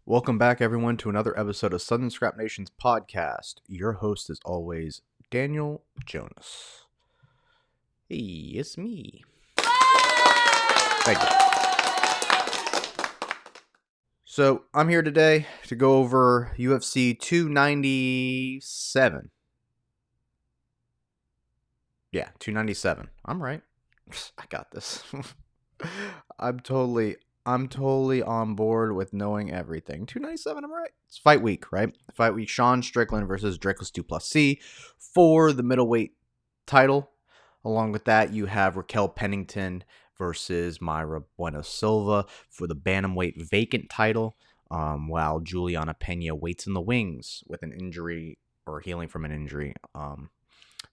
Welcome back, everyone, to another episode of Southern Scrap Nation's podcast. Your host, is always, Daniel Jonas. Hey, it's me. Thank you. So, I'm here today to go over UFC 297. Yeah, 297. I'm right. I got this. I'm totally on board with knowing everything. 297, I'm right. It's fight week, right? Fight week, Sean Strickland versus Dricus du Plessis for the middleweight title. Along with that, you have Raquel Pennington versus Mayra Bueno Silva for the bantamweight vacant title, while Juliana Pena waits in the wings with an injury or healing from an injury.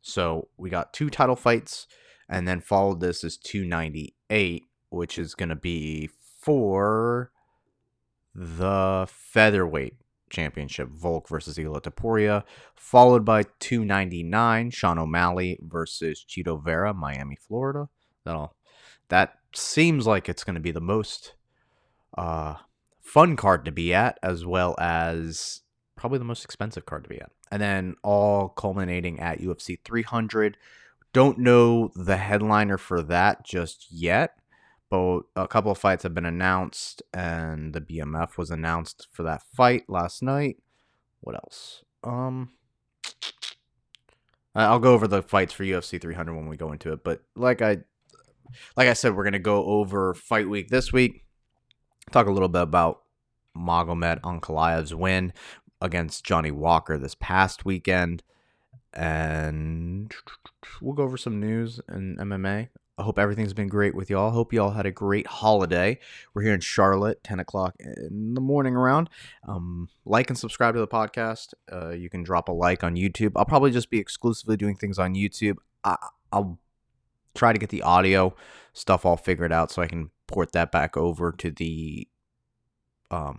So we got two title fights, and then followed this is 298, which is going to be for the featherweight championship, Volk versus Ila Topuria, followed by 299, Sean O'Malley versus Chito Vera, Miami, Florida. That seems like it's going to be the most fun card to be at, as well as probably the most expensive card to be at. And then all culminating at UFC 300. Don't know the headliner for that just yet, but a couple of fights have been announced, and the BMF was announced for that fight last night. What else? I'll go over the fights for UFC 300 when we go into it, but like I said, we're going to go over fight week this week, talk a little bit about Magomed Ankalaev's win against Johnny Walker this past weekend, and we'll go over some news in MMA. I hope everything's been great with y'all. Hope y'all had a great holiday. We're here in Charlotte, 10 o'clock in the morning around. Like and subscribe to the podcast. You can drop a like on YouTube. I'll probably just be exclusively doing things on YouTube. I'll try to get the audio stuff all figured out so I can port that back over to the to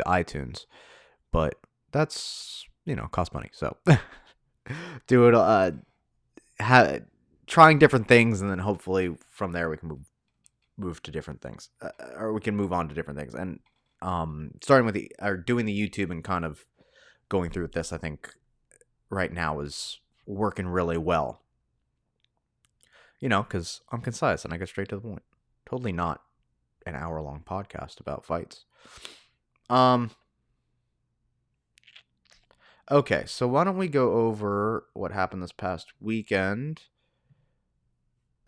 iTunes. But that's, costs money. So do it, trying different things, and then hopefully from there we can move to different things, or we can move on to different things. And starting with doing the YouTube and kind of going through this, I think right now is working really well. Because I'm concise and I get straight to the point. Totally not an hour-long podcast about fights. Okay, so why don't we go over what happened this past weekend?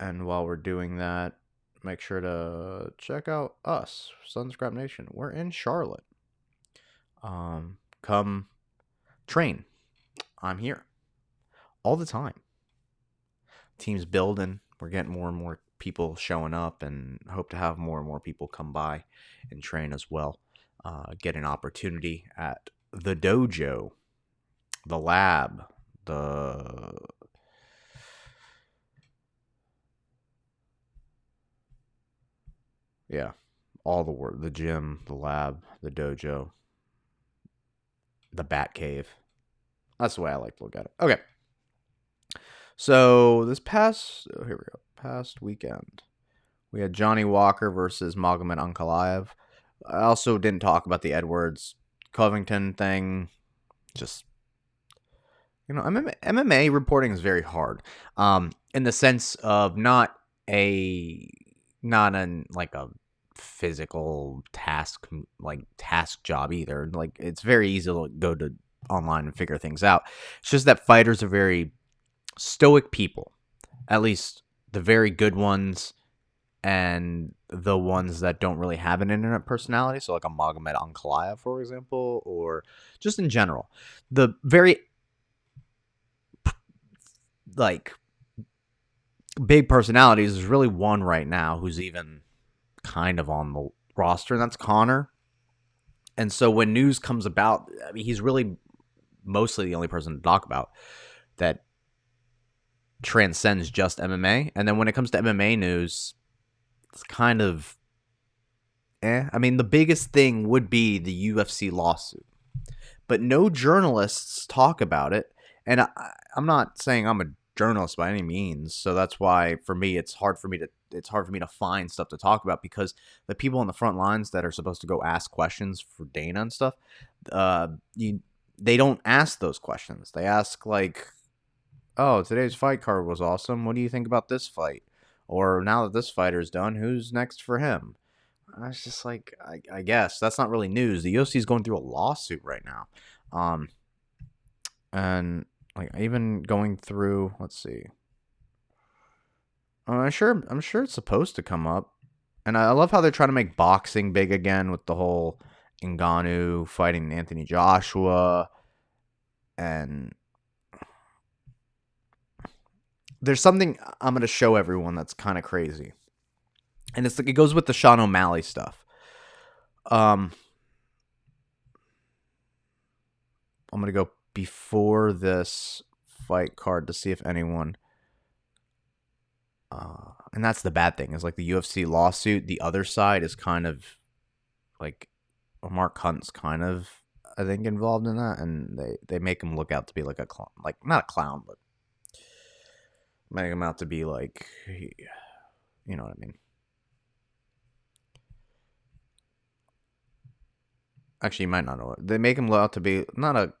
And while we're doing that, make sure to check out us, Southern Scrap Nation. We're in Charlotte. Come train. I'm here all the time. Team's building. We're getting more and more people showing up, and hope to have more and more people come by and train as well. Get an opportunity at the dojo, the lab, all the work, the gym, the lab, the dojo, the bat cave. That's the way I like to look at it. Okay. So this past weekend, we had Johnny Walker versus Magomed Ankalaev. I also didn't talk about the Edwards Covington thing. Just, MMA reporting is very hard. In the sense of not a physical task job either. Like, it's very easy to go to online and figure things out. It's just that fighters are very stoic people, at least the very good ones, and the ones that don't really have an internet personality. So like a Magomed Ankalaev, for example, or just in general, the very big personalities. Is really one right now who's even kind of on the roster, and that's Connor. And so when news comes about, he's really mostly the only person to talk about that transcends just MMA. And then when it comes to MMA news, it's kind of the biggest thing would be the UFC lawsuit, but no journalists talk about it. And I'm not saying I'm a journalist by any means, so that's why for me it's hard for me to find stuff to talk about, because the people on the front lines that are supposed to go ask questions for Dana and stuff, uh, you they don't ask those questions. They ask like, "Oh, today's fight card was awesome. What do you think about this fight?" Or now that this fighter's done, who's next for him? I was just like, I guess that's not really news. The UFC is going through a lawsuit right now, um, and like even going through. Let's see. I'm sure it's supposed to come up, and I love how they're trying to make boxing big again with the whole Ngannou fighting Anthony Joshua, and there's something I'm gonna show everyone that's kind of crazy, and it's like it goes with the Sean O'Malley stuff. I'm gonna go before this fight card to see if anyone. And that's the bad thing, is like the UFC lawsuit. The other side is kind of like Mark Hunt's kind of, I think, involved in that, and they make him look out to be like a clown, like not a clown, but make him out to be like, you know what I mean. Actually, you might not know it. They make him look out to be not a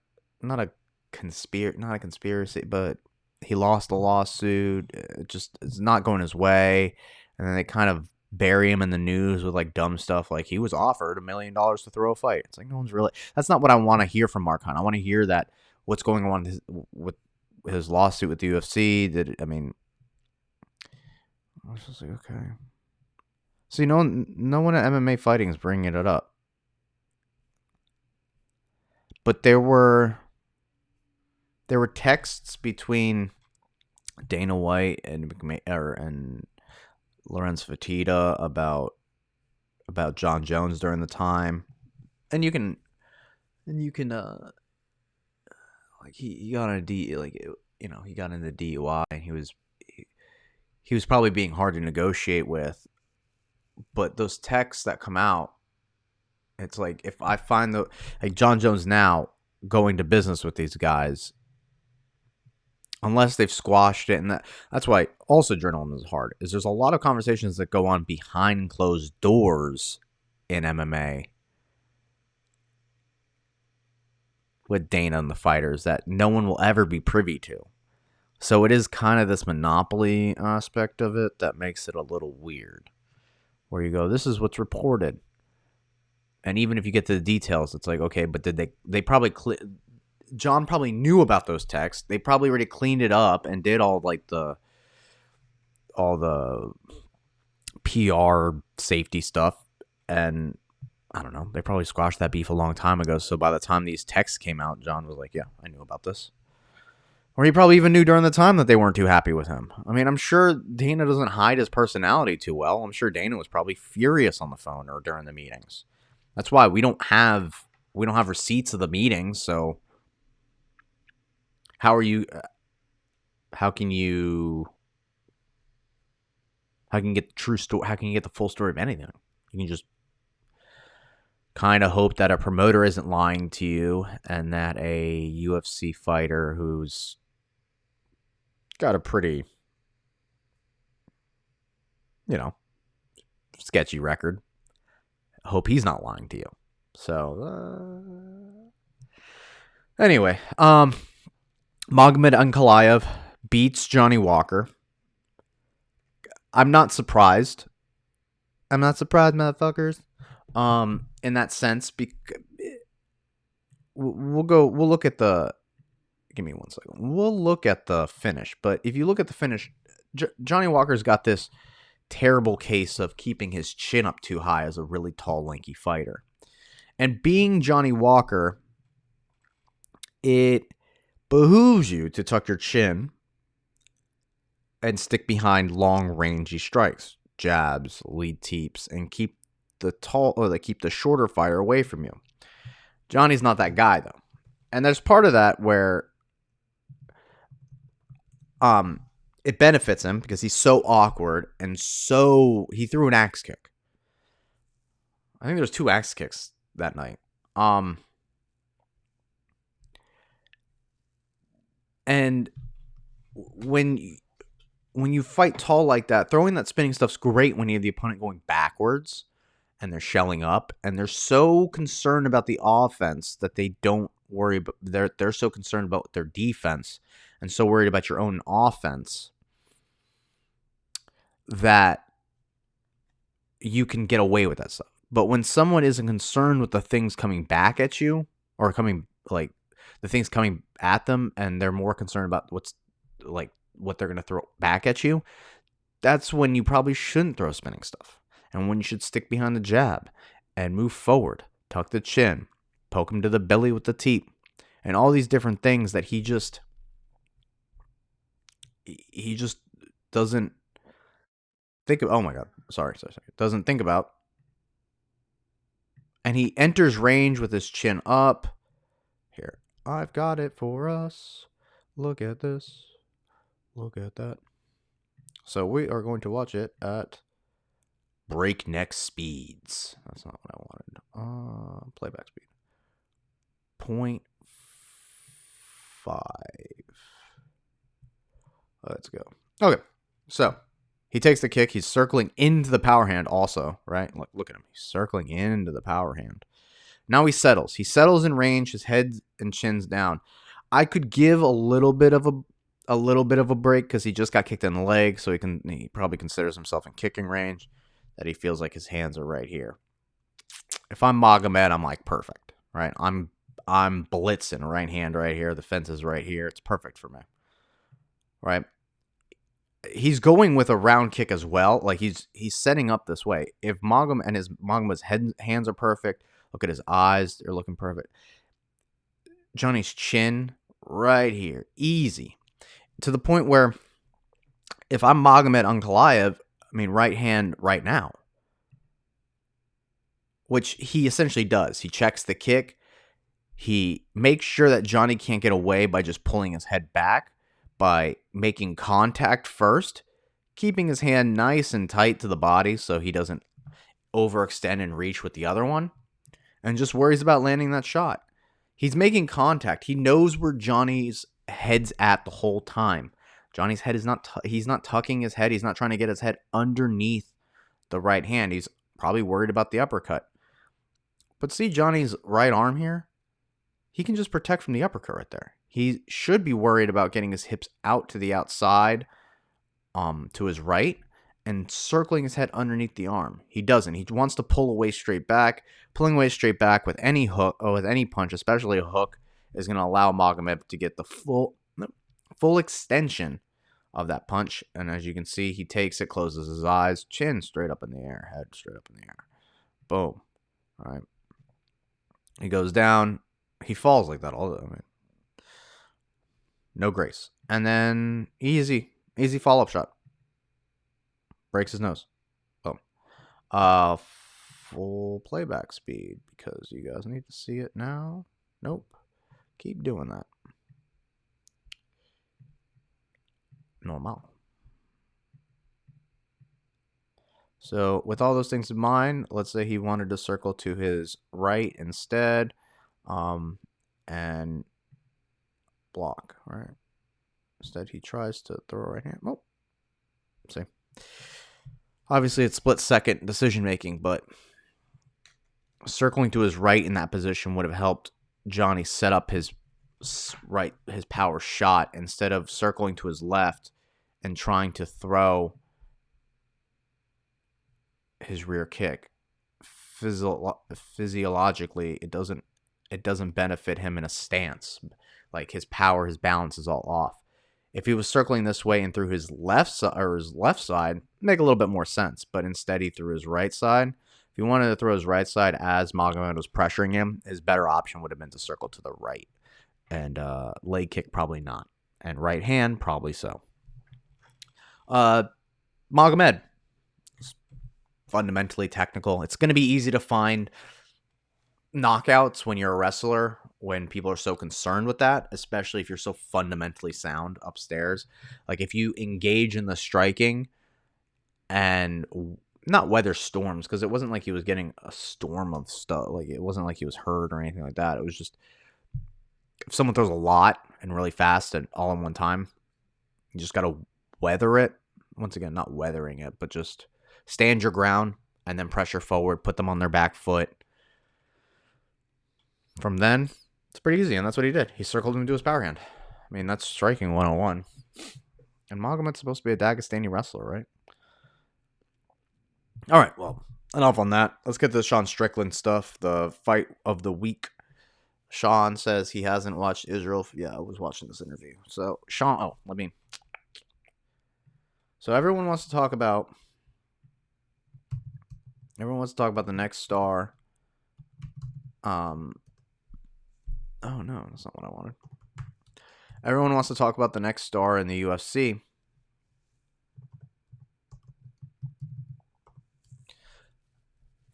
conspiracy, but he lost a lawsuit. It's not going his way, and then they kind of bury him in the news with like dumb stuff, like he was offered $1 million to throw a fight. It's like no one's really. That's not what I want to hear from Mark Hunt. I want to hear that what's going on with his lawsuit with the UFC. I was just like, okay. See, no one at MMA fighting is bringing it up, but there were texts between Dana White and and Lorenz Fertitta about John Jones during the time, and you can like he got on a he got into DUI, and he was probably being hard to negotiate with, but those texts that come out, it's like if I find like John Jones now going to business with these guys, unless they've squashed it, and that's why also journalism is hard, is there's a lot of conversations that go on behind closed doors in MMA with Dana and the fighters that no one will ever be privy to. So it is kind of this monopoly aspect of it that makes it a little weird, where you go, this is what's reported. And even if you get to the details, it's like, okay, but did they probably John probably knew about those texts. They probably already cleaned it up and did all the PR safety stuff. And I don't know, they probably squashed that beef a long time ago. So by the time these texts came out, John was like, yeah, I knew about this. Or he probably even knew during the time that they weren't too happy with him. I mean, I'm sure Dana doesn't hide his personality too well. I'm sure Dana was probably furious on the phone or during the meetings. That's why we don't have receipts of the meetings. So how can you get the true story? How can you get the full story of anything? You can just kind of hope that a promoter isn't lying to you, and that a UFC fighter who's got a pretty, sketchy record, hope he's not lying to you. So anyway, Magomed Ankalaev beats Johnny Walker. I'm not surprised, motherfuckers. In that sense, we'll look at the. Give me 1 second. We'll look at the finish, but if you look at the finish, Johnny Walker's got this terrible case of keeping his chin up too high as a really tall, lanky fighter. And being Johnny Walker, it behooves you to tuck your chin and stick behind long, rangy strikes, jabs, lead teeps, and keep the shorter fighter away from you. Johnny's not that guy, though. And there's part of that where it benefits him because he's so awkward, and so he threw an axe kick. I think there's 2 axe kicks that night. And when you fight tall like that, throwing that spinning stuff's great when you have the opponent going backwards and they're shelling up, and they're so concerned about the offense that they don't worry about. They're so concerned about their defense and so worried about your own offense that you can get away with that stuff. But when someone isn't concerned with the things coming back at you, or coming, like, the things coming at them, and they're more concerned about what they're going to throw back at you, that's when you probably shouldn't throw spinning stuff. And when you should stick behind the jab and move forward, tuck the chin, poke him to the belly with the teep, and all these different things that he just doesn't think of. Oh my God. Sorry. Doesn't think about. And he enters range with his chin up. Here, I've got it for us. Look at this. Look at that. So we are going to watch it at breakneck speeds. That's not what I wanted. Playback speed. 0.5. Let's go. Okay, so he takes the kick. He's circling into the power hand also, right? Look at him. He's circling into the power hand. Now he settles. He settles in range. His head and chin's down. I could give a little bit of a break because he just got kicked in the leg, so he probably considers himself in kicking range. That he feels like his hands are right here. If I'm Magomed, I'm like perfect, right? I'm blitzing right hand right here. The fence is right here. It's perfect for me, right? He's going with a round kick as well. Like he's setting up this way. If Magomed's hands are perfect, look at his eyes. They're looking perfect. Johnny's chin right here. Easy. To the point where if I'm Magomed Ankalaev, right hand right now. Which he essentially does. He checks the kick. He makes sure that Johnny can't get away by just pulling his head back, by making contact first, keeping his hand nice and tight to the body so he doesn't overextend and reach with the other one, and just worries about landing that shot. He's making contact. He knows where Johnny's head's at the whole time. Johnny's head is not, he's not tucking his head. He's not trying to get his head underneath the right hand. He's probably worried about the uppercut. But see Johnny's right arm here? He can just protect from the uppercut right there. He should be worried about getting his hips out to the outside, to his right, and circling his head underneath the arm. He doesn't. He wants to pull away straight back. Pulling away straight back with any hook, or with any punch, especially a hook, is going to allow Magomed to get the full extension of that punch. And as you can see, he takes it, closes his eyes, chin straight up in the air, head straight up in the air. Boom. All right. He goes down. He falls like that. No grace. And then easy follow-up shot. Breaks his nose. Boom. Full playback speed because you guys need to see it now. Nope. Keep doing that. Normal. So with all those things in mind, let's say he wanted to circle to his right instead, and block, right? Instead, he tries to throw a right hand. Oh, see. Obviously, it's split-second decision-making, but circling to his right in that position would have helped Johnny set up his power shot instead of circling to his left and trying to throw his rear kick. Physiologically, it doesn't benefit him in a stance. Like his power, his balance is all off. If he was circling this way and through his left side, make a little bit more sense. But instead, he threw his right side. If he wanted to throw his right side as Magomed was pressuring him, his better option would have been to circle to the right. And leg kick, probably not. And right hand, probably so. Magomed is fundamentally technical. It's going to be easy to find knockouts when you're a wrestler, when people are so concerned with that, especially if you're so fundamentally sound upstairs. Like if you engage in the striking and not weather storms, because it wasn't like he was getting a storm of stuff. Like it wasn't like he was hurt or anything like that. It was just if someone throws a lot and really fast and all in one time, You just got to weather it. Once again, not weathering it, but just stand your ground and then pressure forward, put them on their back foot. From then, it's pretty easy, and that's what he did. He circled him into his power hand. I mean, that's striking 101. And Magomed's supposed to be a Dagestani wrestler, right? All right, well, enough on that. Let's get to the Sean Strickland stuff, the fight of the week. Sean says he hasn't watched Israel. Yeah, I was watching this interview. So, Sean, So everyone wants to talk about the next star. Oh no, that's not what I wanted. Everyone wants to talk about the next star in the UFC.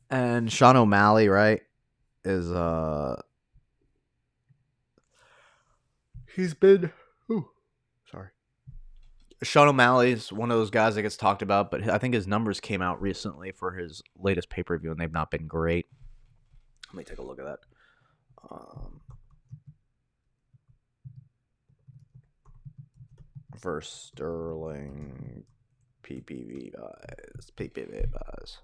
And Sean O'Malley, right, is he's been Sean O'Malley is one of those guys that gets talked about, but I think his numbers came out recently for his latest pay-per-view, and they've not been great. Let me take a look at that. Versus Sterling, PPV buys.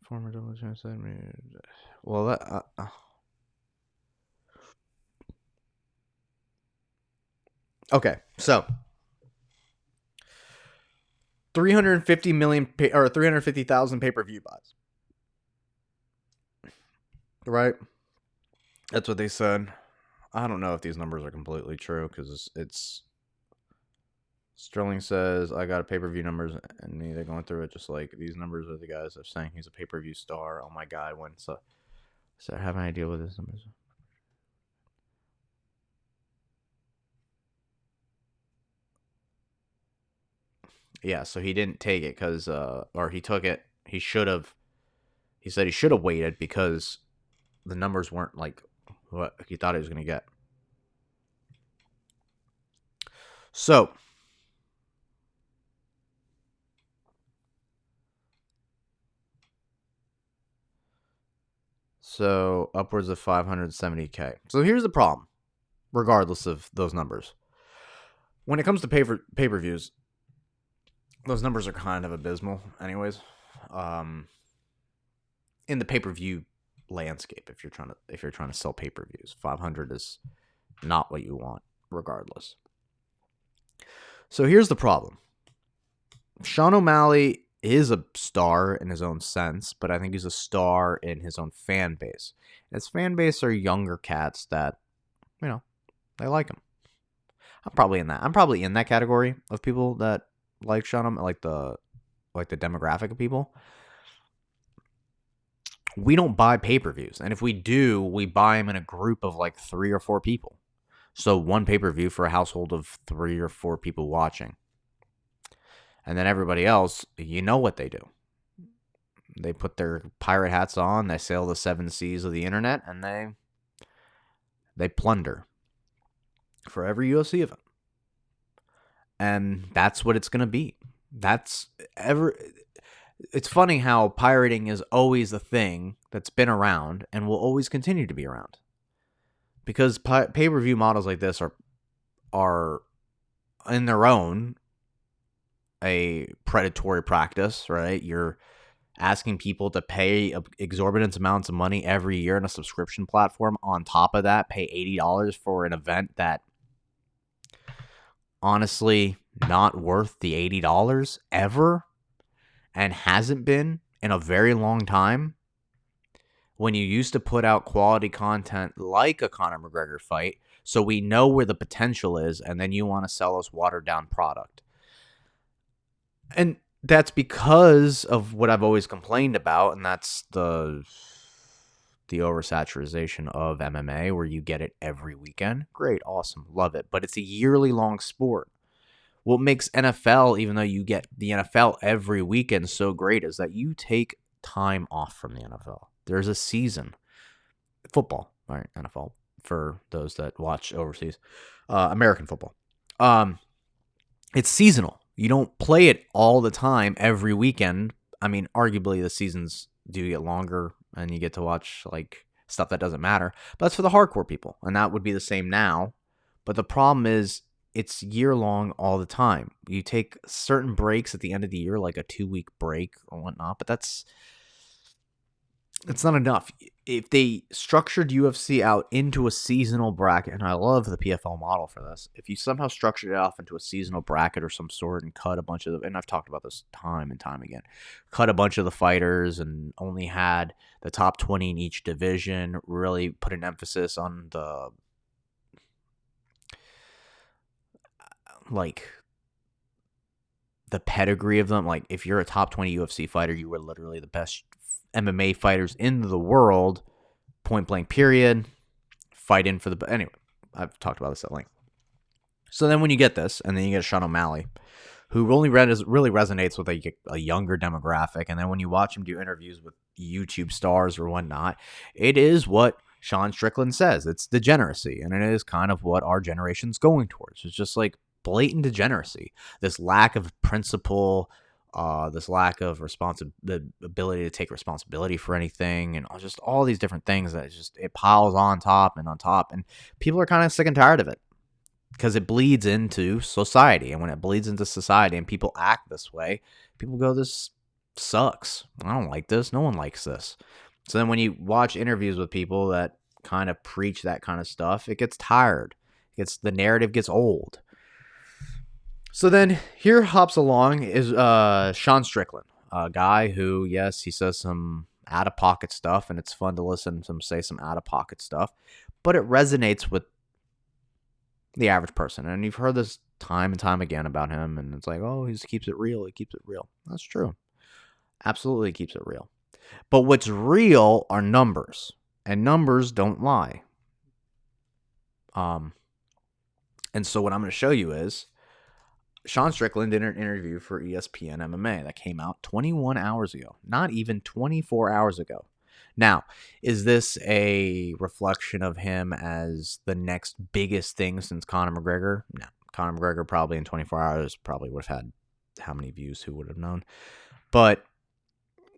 Former double champion. Well, that. Okay, so 350 million or 350,000 pay-per-view buys. Right? That's what they said. I don't know if these numbers are completely true because it's Sterling says I got pay-per-view numbers, and they're going through it just like these numbers are the guys that are saying he's a pay-per-view star. Oh my god, when so I have an idea what this numbers. Yeah, so he didn't take it because or he took it. He should have. He said he should have waited because the numbers weren't like what he thought he was going to get. So upwards of 570K. So here's the problem, regardless of those numbers. When it comes to pay-per-views, those numbers are kind of abysmal anyways. In the pay-per-view landscape, if you're trying to sell pay-per-views, 500 is not what you want regardless. So here's the problem. Sean O'Malley is a star in his own sense, but I think he's a star in his own fan base. His fan base are younger cats that, they like him. I'm probably in that category of people that like Sean O'Malley, like the demographic of people. We don't buy pay-per-views, and if we do, we buy them in a group of like 3 or 4 people. So one pay-per-view for a household of 3 or 4 people watching. And then everybody else, you know what they do. They put their pirate hats on, they sail the 7 seas of the internet, and they plunder for every UFC event. And that's what it's going to be. It's funny how pirating is always a thing that's been around and will always continue to be around. Because pay-per-view models like this are in their own a predatory practice, right? You're asking people to pay exorbitant amounts of money every year in a subscription platform. On top of that, pay $80 for an event that honestly not worth the $80 ever and hasn't been in a very long time. When you used to put out quality content like a Conor McGregor fight, so we know where the potential is, and then you want to sell us watered down product. And that's because of what I've always complained about, and that's the oversaturation of MMA, where you get it every weekend. Great, awesome, love it. But it's a yearly long sport. What makes NFL, even though you get the NFL every weekend, so great is that you take time off from the NFL. There's a season. Football, all right, NFL, for those that watch overseas. American football. It's seasonal. You don't play it all the time every weekend. I mean, arguably the seasons do get longer and you get to watch like stuff that doesn't matter. But that's for the hardcore people, and that would be the same now. But the problem is it's year long all the time. You take certain breaks at the end of the year, like a 2-week break or whatnot, but it's not enough. If they structured UFC out into a seasonal bracket, and I love the PFL model for this, if you somehow structured it off into a seasonal bracket or some sort and cut a bunch of and I've talked about this time and time again, cut a bunch of the fighters and only had the top 20 in each division, really put an emphasis on the like the pedigree of them. Like if you're a top 20 UFC fighter, you were literally the best MMA fighters in the world, point blank period, fight in for the... Anyway, I've talked about this at length. So then when you get this, and then you get Sean O'Malley, who really resonates with a younger demographic, and then when you watch him do interviews with YouTube stars or whatnot, it is what Sean Strickland says. It's degeneracy, and it is kind of what our generation's going towards. It's just like blatant degeneracy, this lack of principle, this lack of the ability to take responsibility for anything, and just all these different things that it piles on top, and people are kind of sick and tired of it because it bleeds into society. And when it bleeds into society and people act this way, people go, this sucks. I don't like this. No one likes this. So then when you watch interviews with people that kind of preach that kind of stuff, it gets tired. The narrative gets old. So then here hops along is Sean Strickland, a guy who, yes, he says some out-of-pocket stuff, and it's fun to listen to him say some out-of-pocket stuff, but it resonates with the average person. And you've heard this time and time again about him, and it's like, oh, he just keeps it real. He keeps it real. That's true. Absolutely keeps it real. But what's real are numbers, and numbers don't lie. And so what I'm going to show you is Sean Strickland did an interview for ESPN MMA that came out 21 hours ago, not even 24 hours ago. Now, is this a reflection of him as the next biggest thing since Conor McGregor? No. Conor McGregor probably in 24 hours probably would have had how many views, who would have known? But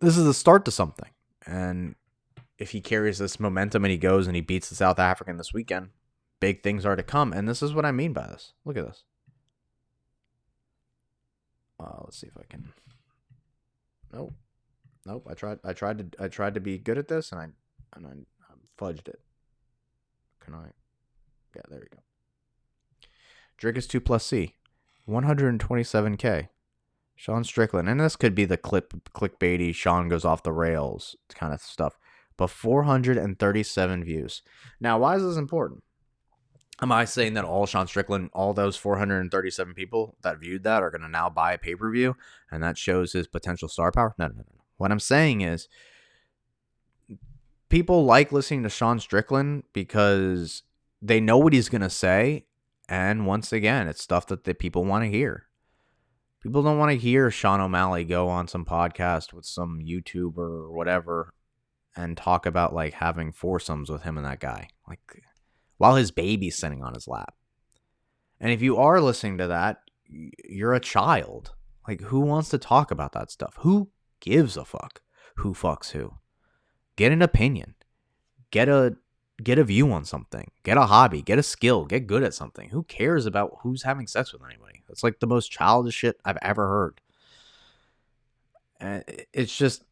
this is the start to something. And if he carries this momentum and he goes and he beats the South African this weekend, big things are to come. And this is what I mean by this. Look at this. Let's see if I can. Nope. I tried to be good at this, and I fudged it. Can I? Yeah, there we go. Dricus to Plessis, 127K. Sean Strickland, and this could be the clickbaity Sean goes off the rails kind of stuff, but 437 views. Now, why is this important? Am I saying that all Sean Strickland, all those 437 people that viewed that are going to now buy a pay-per-view and that shows his potential star power? No. What I'm saying is people like listening to Sean Strickland because they know what he's going to say. And once again, it's stuff that the people want to hear. People don't want to hear Sean O'Malley go on some podcast with some YouTuber or whatever and talk about like having foursomes with him and that guy. Like, while his baby's sitting on his lap. And if you are listening to that, you're a child. Like, who wants to talk about that stuff? Who gives a fuck? Who fucks who? Get an opinion. Get a view on something. Get a hobby. Get a skill. Get good at something. Who cares about who's having sex with anybody? That's like the most childish shit I've ever heard. And it's just...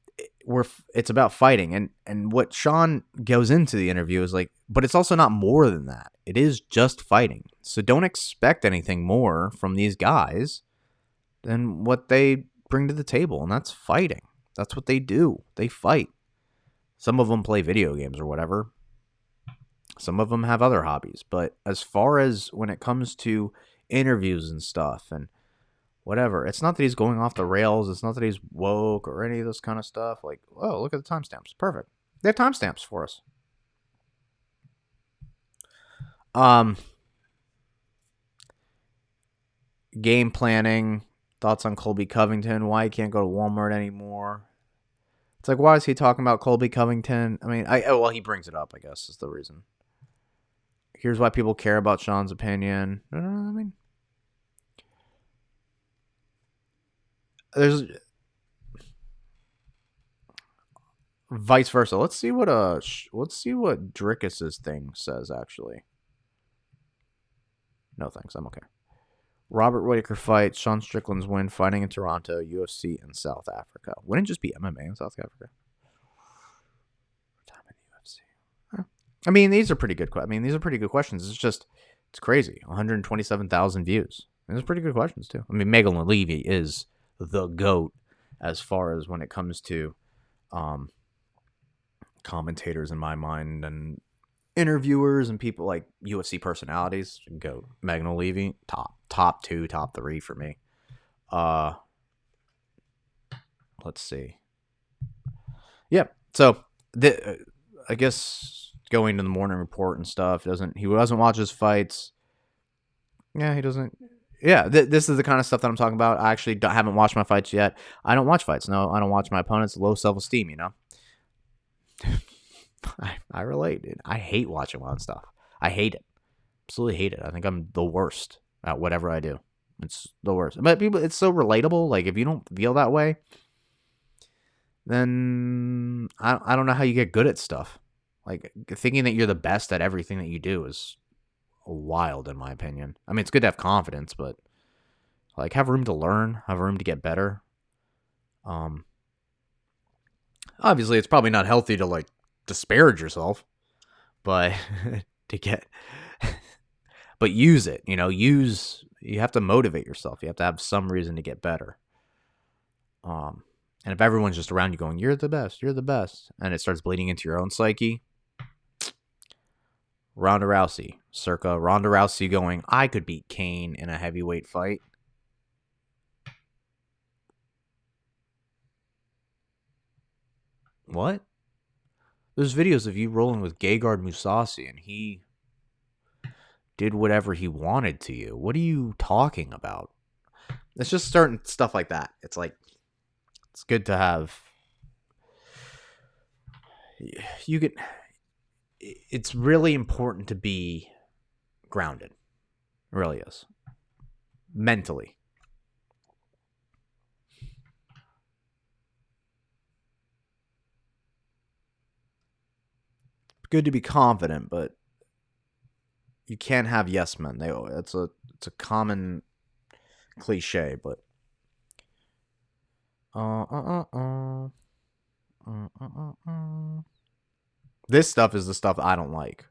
it's about fighting, and what Sean goes into the interview is like, but it's also not more than that. It is just fighting. So don't expect anything more from these guys than what they bring to the table, and that's fighting. That's what they do. They fight. Some of them play video games or whatever. Some of them have other hobbies, but as far as when it comes to interviews and stuff and whatever, it's not that he's going off the rails. It's not that he's woke or any of this kind of stuff. Like, oh, look at the timestamps. Perfect. They have timestamps for us. Game planning. Thoughts on Colby Covington. Why he can't go to Walmart anymore. It's like, why is he talking about Colby Covington? I mean, well, he brings it up, I guess, is the reason. Here's why people care about Sean's opinion. I mean, vice versa. Let's see what Dricus's thing says actually. No thanks, I'm okay. Robert Whittaker fight, Sean Strickland's win, fighting in Toronto, UFC in South Africa. Wouldn't it just be MMA in South Africa? Time in the UFC. Huh. I mean, these are pretty good. These are pretty good questions. It's crazy. 127,000 views. These are pretty good questions too. I mean, Megan Levy is the GOAT as far as when it comes to commentators in my mind and interviewers and people like UFC personalities. Go Megan Levy, top 2, top 3 for me. Let's see. Yeah, so I guess going to the morning report and stuff. He doesn't watch his fights. Yeah, he doesn't. Yeah, this is the kind of stuff that I'm talking about. I actually haven't watched my fights yet. I don't watch fights. No, I don't watch my opponents. Low self-esteem, you know. I relate, dude. I hate watching my own stuff. I hate it. Absolutely hate it. I think I'm the worst at whatever I do. It's the worst. But people, it's so relatable. Like, if you don't feel that way, then I don't know how you get good at stuff. Like, thinking that you're the best at everything that you do is wild, in my opinion. I mean, it's good to have confidence, but like, have room to learn, have room to get better. Obviously, it's probably not healthy to like disparage yourself, but but use it. You know, you have to motivate yourself. You have to have some reason to get better. And if everyone's just around you going, "You're the best, and it starts bleeding into your own psyche. Ronda Rousey going, I could beat Kane in a heavyweight fight. What? There's videos of you rolling with Gegard Mousasi and he did whatever he wanted to you. What are you talking about? It's just certain stuff like that. It's like, it's good to have. It's really important to be grounded. It really is. Mentally. Good to be confident, but you can't have yes men. It's a common cliche, but this stuff is the stuff I don't like.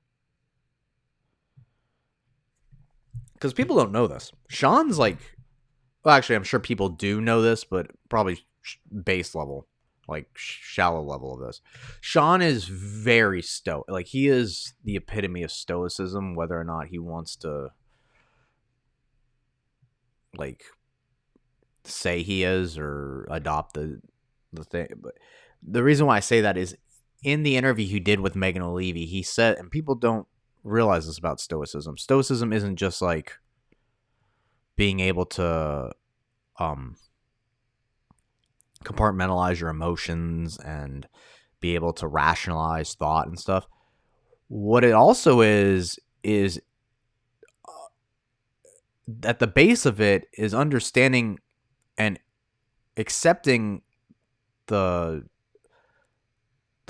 Because people don't know this. Sean's like, well, actually, I'm sure people do know this, but probably base level, like shallow level of this. Sean is very stoic. Like, he is the epitome of stoicism, whether or not he wants to, like, say he is or adopt the thing. But the reason why I say that is in the interview he did with Megan O'Leary, he said, and people don't realize this about stoicism. Stoicism isn't just like being able to compartmentalize your emotions and be able to rationalize thought and stuff. What it also is at the base of it is understanding and accepting the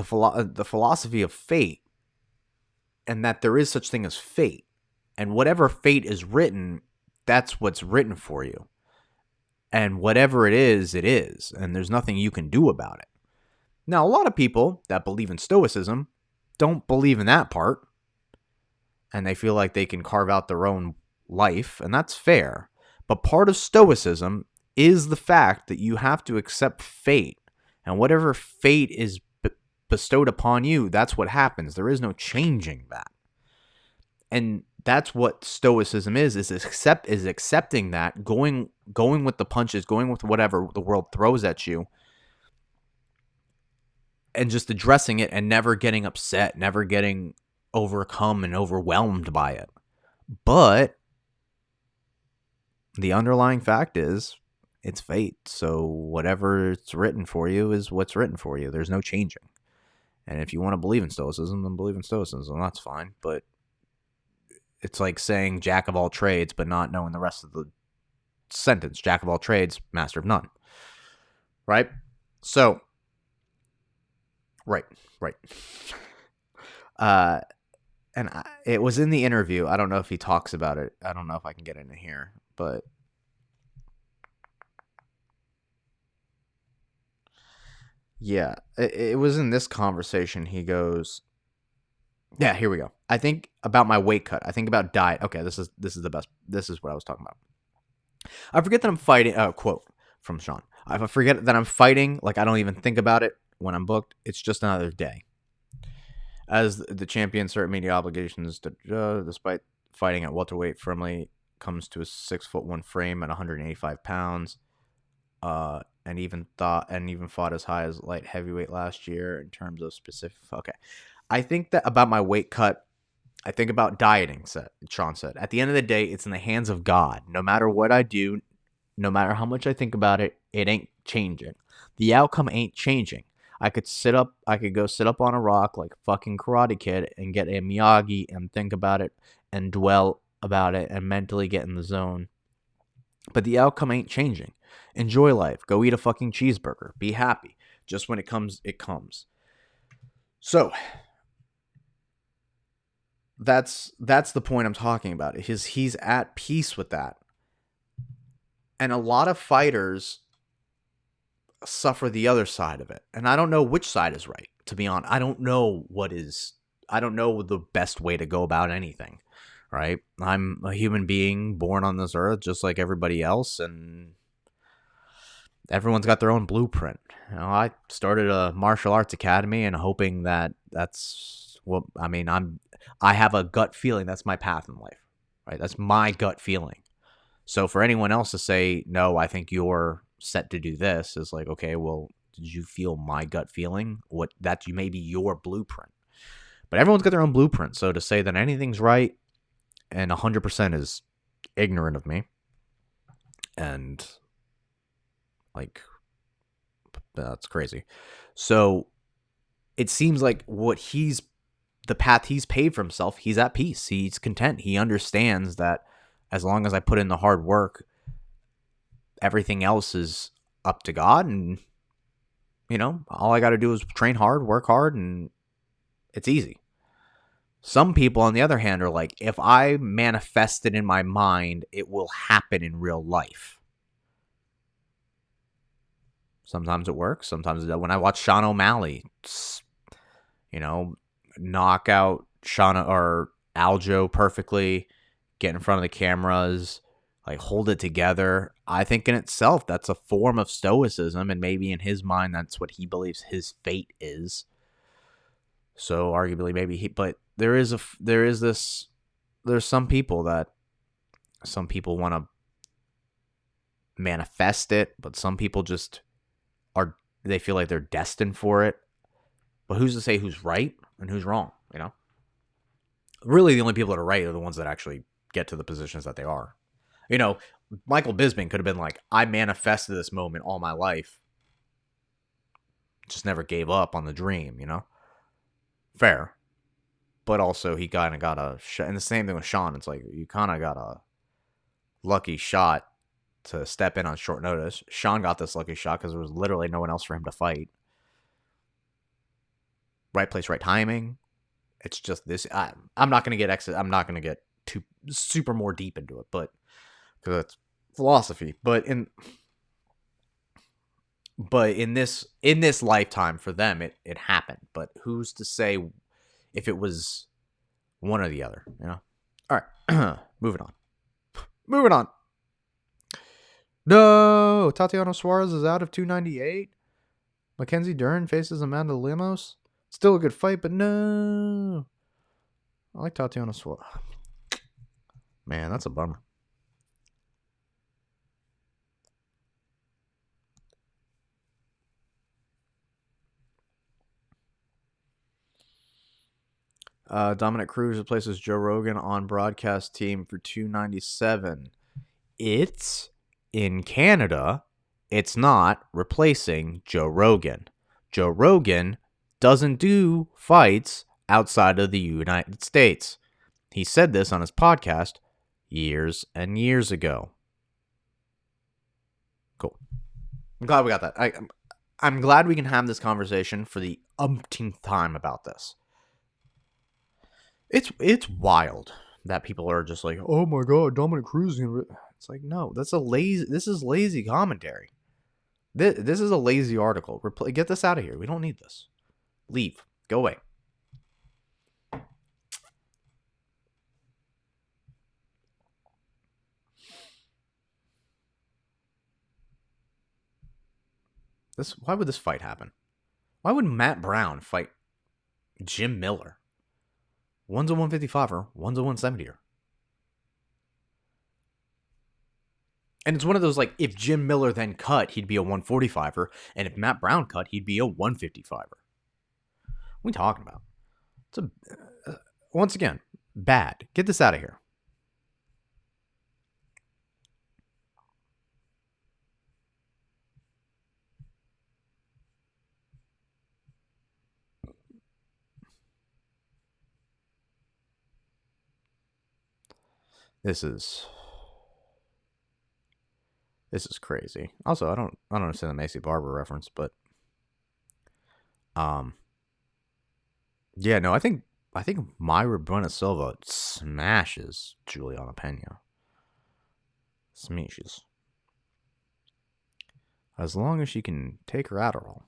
philosophy of fate, and that there is such thing as fate, and whatever fate is written, that's what's written for you, and whatever it is, and there's nothing you can do about it. Now, a lot of people that believe in stoicism don't believe in that part, and they feel like they can carve out their own life, and that's fair. But part of stoicism is the fact that you have to accept fate, and whatever fate is bestowed upon you, that's what happens. There is no changing that. And that's what stoicism is accepting that, going with the punches, going with whatever the world throws at you, and just addressing it and never getting upset, never getting overcome and overwhelmed by it. But the underlying fact is, it's fate. So whatever it's written for you is what's written for you. There's no changing. And if you want to believe in stoicism, then believe in stoicism. That's fine. But it's like saying jack of all trades, but not knowing the rest of the sentence. Jack of all trades, master of none. Right? So Right. Right. Uh, it was in the interview. I don't know if he talks about it. I don't know if I can get into here, but yeah, it was in this conversation. He goes, "Yeah, here we go. I think about my weight cut. I think about diet. Okay, this is the best. This is what I was talking about. I forget that I'm fighting. Quote from Sean. I forget that I'm fighting. Like I don't even think about it when I'm booked. It's just another day. As the champion, certain media obligations, despite fighting at welterweight, firmly comes to a 6'1" frame at 185 pounds. And even fought as high as light heavyweight last year in terms of specific. Okay, I think that about my weight cut. I think about dieting. Sean said. At the end of the day, it's in the hands of God. No matter what I do, no matter how much I think about it, it ain't changing. The outcome ain't changing. I could go sit up on a rock like fucking Karate Kid and get a Miyagi and think about it and dwell about it and mentally get in the zone. But the outcome ain't changing. Enjoy life. Go eat a fucking cheeseburger. Be happy. Just when it comes, it comes. So that's the point I'm talking about. He's at peace with that. And a lot of fighters suffer the other side of it. And I don't know which side is right, to be honest. I don't know the best way to go about anything, right? I'm a human being born on this earth just like everybody else, and everyone's got their own blueprint. You know, I started a martial arts academy and hoping that that's what, I mean, I have a gut feeling that's my path in life, right? That's my gut feeling. So for anyone else to say, no, I think you're set to do this is like, okay, well, did you feel my gut feeling? That may be your blueprint. But everyone's got their own blueprint. So to say that anything's right and 100% is ignorant of me. And like, that's crazy. So it seems like the path he's paved for himself, he's at peace. He's content. He understands that as long as I put in the hard work, everything else is up to God. And, you know, all I got to do is train hard, work hard, and it's easy. Some people, on the other hand, are like, if I manifest it in my mind, it will happen in real life. Sometimes it works. Sometimes it doesn't. When I watch Sean O'Malley, you know, knock out Aljo perfectly, get in front of the cameras, like hold it together. I think in itself, that's a form of stoicism. And maybe in his mind, that's what he believes his fate is. So arguably but there's some people want to manifest it, but some people just they feel like they're destined for it. But who's to say who's right and who's wrong, you know? Really, the only people that are right are the ones that actually get to the positions that they are. You know, Michael Bisping could have been like, I manifested this moment all my life. Just never gave up on the dream, you know? Fair. But also, he kind of got a shot. And the same thing with Sean. It's like, you kind of got a lucky shot to step in on short notice. Sean got this lucky shot because there was literally no one else for him to fight. Right place, right timing. It's just this. I'm not going to get too super more deep into it, but because it's philosophy. But in this lifetime for them, it happened. But who's to say if it was one or the other? You know. All right, moving on. No, Tatiana Suarez is out of 298. Mackenzie Dern faces Amanda Lemos. Still a good fight, but no. I like Tatiana Suarez. Man, that's a bummer. Dominic Cruz replaces Joe Rogan on broadcast team for 297. It's in Canada. It's not replacing Joe Rogan. Joe Rogan doesn't do fights outside of the United States. He said this on his podcast years and years ago. Cool. I'm glad we got that. I'm glad we can have this conversation for the umpteenth time about this. It's wild that people are just like, oh my god, Dominic Cruz. It's like, no, this is lazy commentary. This is a lazy article. Get this out of here. We don't need this. Leave. Go away. Why would this fight happen? Why would Matt Brown fight Jim Miller? One's a 155er, one's a 170er. And it's one of those, like, if Jim Miller then cut, he'd be a 145er. And if Matt Brown cut, he'd be a 155er. What are we talking about? Once again, bad. Get this out of here. This is crazy. Also, I don't understand the Macy Barber reference, but yeah, no, I think Mayra Bueno Silva smashes Juliana Pena. Smashes. As long as she can take her Adderall.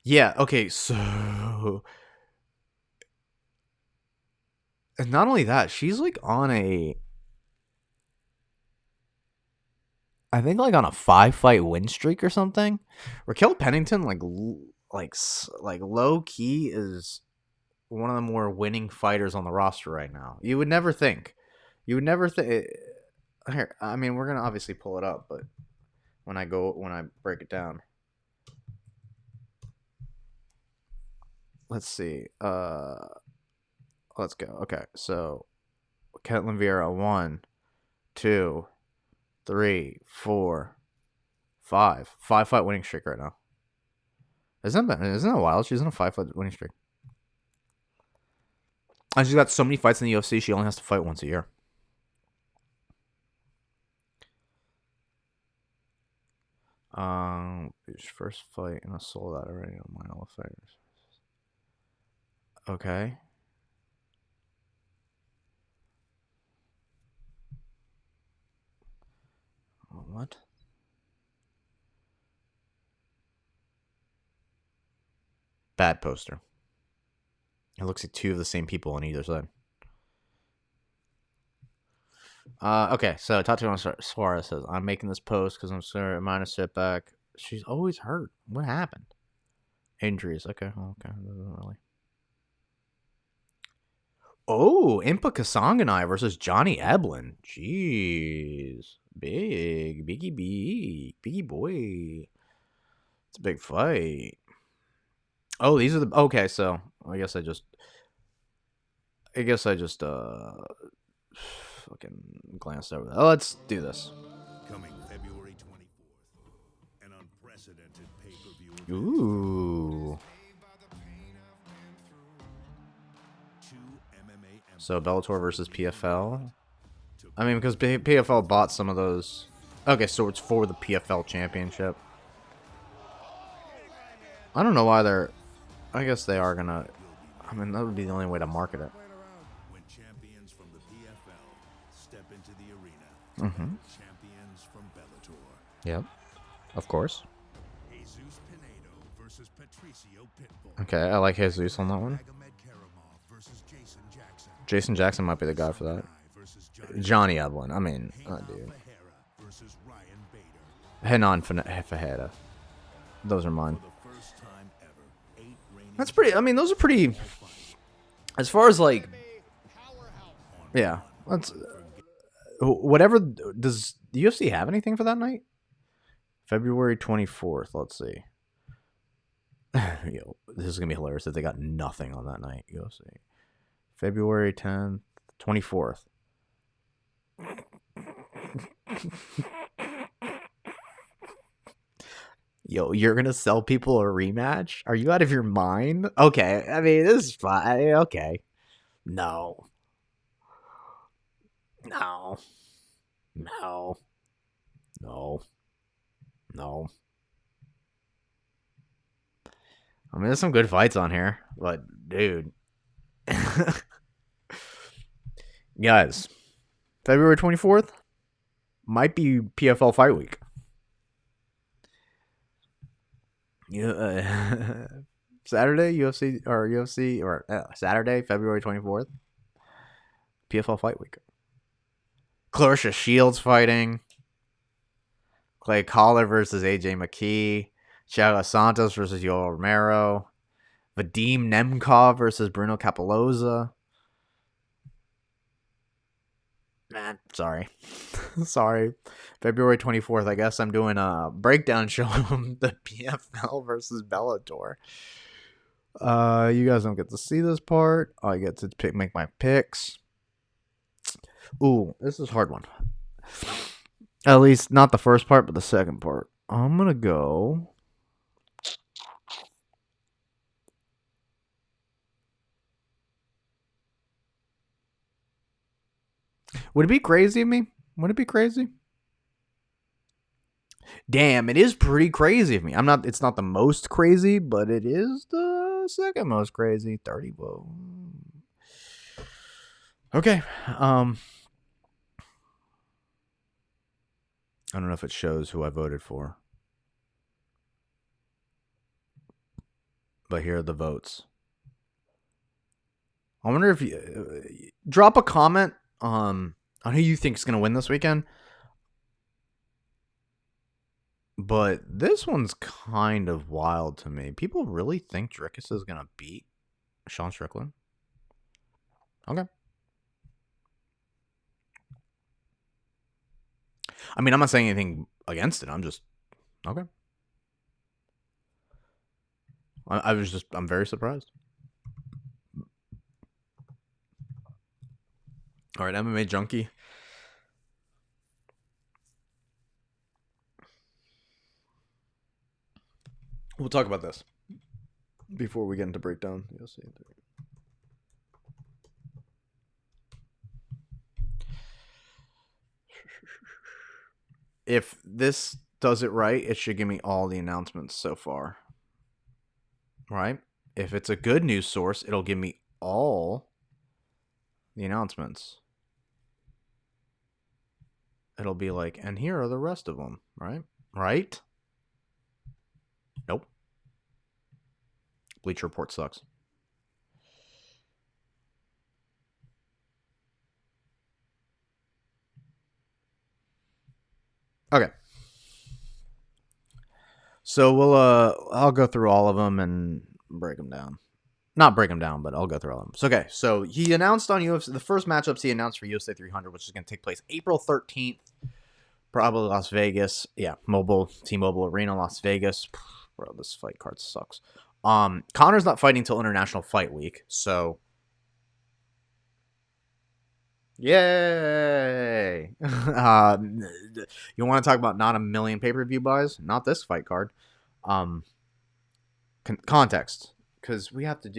Yeah, okay, so and not only that, she's like on I think like on a 5-fight win streak or something. Raquel Pennington, like low key, is one of the more winning fighters on the roster right now. You would never think. Here, I mean, we're gonna obviously pull it up, but when I break it down, let's see. Let's go. Okay, so Ketlin Vieira 1, 2, 3, 4, 5. 5-fight winning streak right now. Isn't that wild? She's in a 5-fight winning streak. And she's got so many fights in the UFC, she only has to fight once a year. First fight in a sold out already on my all fighters. Okay. What? Bad poster. It looks like 2 of the same people on either side. Okay, so Tatiana Suarez says, I'm making this post because I'm sorry, minor setback. She's always hurt. What happened? Injuries. Okay, doesn't really. Oh, Impa Kasanganai versus Johnny Eblen. Jeez. Biggie boy. It's a big fight. Oh, these are the okay. So I guess I just fucking glanced over that. Oh, let's do this. Coming February 24th, an unprecedented pay-per-view. Ooh. So Bellator versus PFL. I mean, because PFL bought some of those. Okay, so it's for the PFL championship. I don't know why they're. I guess they are gonna. I mean, that would be the only way to market it. When champions from the PFL step into the arena, champions from Bellator. Yep, of course. Jesus Pinedo versus Patricio Pitbull. Okay, I like Jesus on that one. Jason Jackson might be the guy for that. Johnny Eblen. I mean, dude. Henan Fajeda. Those are mine. That's pretty. I mean, those are pretty. As far as like, yeah. Let's. Whatever. Does the UFC have anything for that night? February 24th. Let's see. Yo, this is gonna be hilarious if they got nothing on that night. UFC. February 10th, 24th. Yo, you're gonna sell people a rematch? Are you out of your mind? Okay, I mean, this is fine. Okay. No. No. No. I mean, there's some good fights on here, but dude. Guys, February 24th might be PFL Fight Week. Yeah, Saturday, UFC, or Saturday, February 24th, PFL Fight Week. Clarissa Shields fighting. Clay Collard versus AJ McKee. Thiago Santos versus Yoel Romero. Vadim Nemkov versus Bruno Capoloza. Man, sorry. Sorry. February 24th, I guess I'm doing a breakdown show of the PFL versus Bellator. You guys don't get to see this part. I get to make my picks. Ooh, this is a hard one. At least not the first part, but the second part. I'm going to go... Would it be crazy of me? Would it be crazy? Damn, it is pretty crazy of me. It's not the most crazy, but it is the second most crazy. 30, whoa. Okay. I don't know if it shows who I voted for. But here are the votes. I wonder if you drop a comment on who you think is going to win this weekend. But this one's kind of wild to me. People really think Dricus is going to beat Sean Strickland? Okay. I mean, I'm not saying anything against it. I'm just... Okay. I'm very surprised. All right, MMA Junkie. We'll talk about this before we get into breakdown. You'll see. If this does it right, it should give me all the announcements so far. Right? If it's a good news source, it'll give me all the announcements. It'll be like, and here are the rest of them, right? Right? Nope. Bleacher Report sucks. Okay. So I'll go through all of them and break them down. Not break them down, but I'll go through all of them. So, okay. So he announced on UFC, the first matchups he announced for UFC 300, which is going to take place April 13th. Probably Las Vegas. Yeah. T-Mobile Arena, Las Vegas. Bro, this fight card sucks. Connor's not fighting till International Fight Week, so yay! You want to talk about not a million pay-per-view buys? Not this fight card. Context, because I have to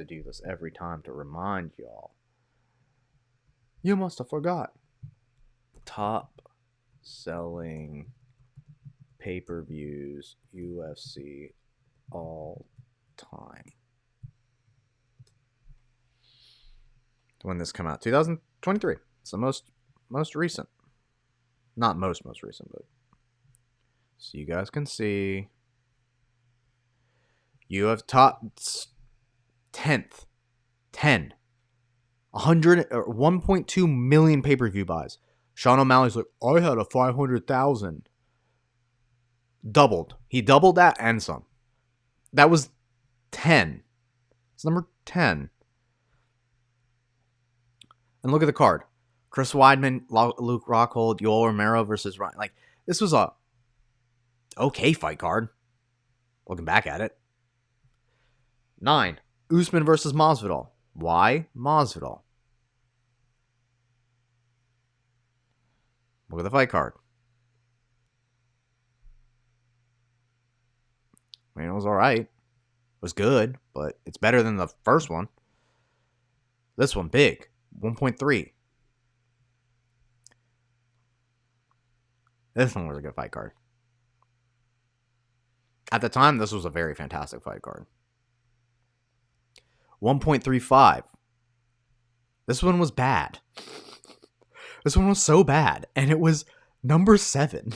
do this every time to remind y'all. You must have forgot. Top selling pay-per-views UFC all time. When this come out, 2023. It's the most recent. Not most recent, but so you guys can see. You have top 10th, 100 or 1.2 million pay-per-view buys. Sean O'Malley's like, I had a 500,000. Doubled. He doubled that and some. That was 10. It's number 10. And look at the card. Chris Weidman, Luke Rockhold, Yoel Romero versus Ryan. Like, this was a okay fight card. Looking back at it. 9. Usman versus Masvidal. Why Masvidal? Look at the fight card. I mean, it was all right. It was good, but it's better than the first one. This one, big. 1.3. This one was a good fight card. At the time, this was a very fantastic fight card. 1.35. This one was bad. This one was so bad, and it was number 7.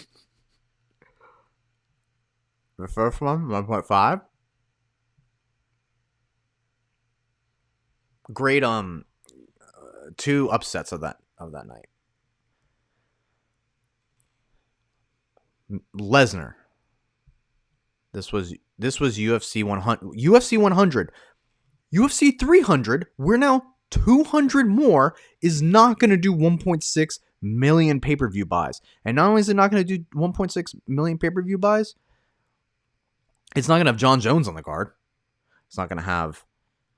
The first one, 1.5. Great 2 upsets of that night. Lesnar. This was UFC 100. UFC 100. UFC 300. We're now 200 more is not going to do 1.6 million pay-per-view buys. And not only is it not going to do 1.6 million pay-per-view buys, it's not going to have John Jones on the card. It's not going to have